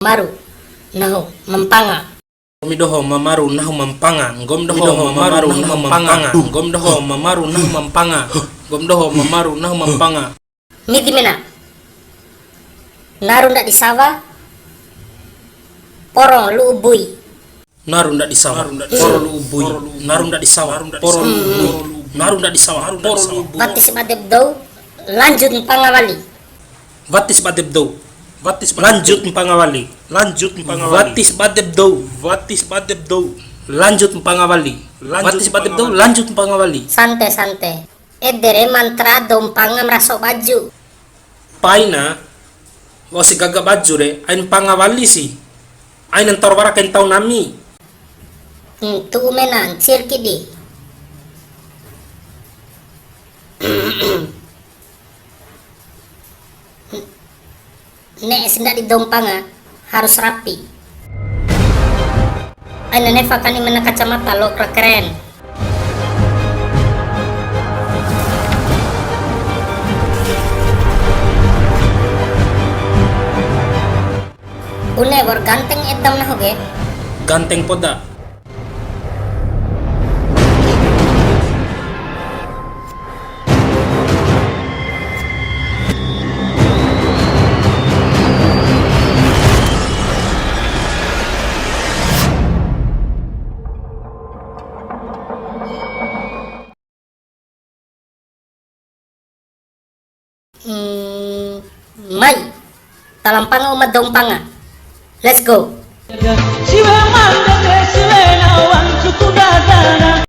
Maru nahu mampanga. Midoho mamaru nahu mampanga, gomdoho mamaru nahu mampanga, gomdoho mamaru nahu mampanga, gomdoho mamaru nahu mampanga. Miti mena. Naru ndak disawa. Porong lu ubui. Naru ndak disawa, poro lu ubui. Naru ndak disawa, poro lu ubui. Naru ndak disawa, poro lu ubui. Batis madeb dau lanjut pangawali. Vatis badeb do. Lanjut pangawali. Lanjut pangawali. Vatis badeb do. Vatis badeb do. Lanjut pangawali. Vatis badeb do. Lanjut pangawali. Sante. Edere mantra dom pangam rasok baju. Paina wasi gaga baju re ain pangawali si. Ain antar waraken tau nami. Tu menan cirkidi. Nek sendak di dompanga harus rapi. Aina neva kani mena kacamata lo keren. Une bor ganteng edam na hoge. Ganteng poda. Mai talampanga uma dompanga. Let's go.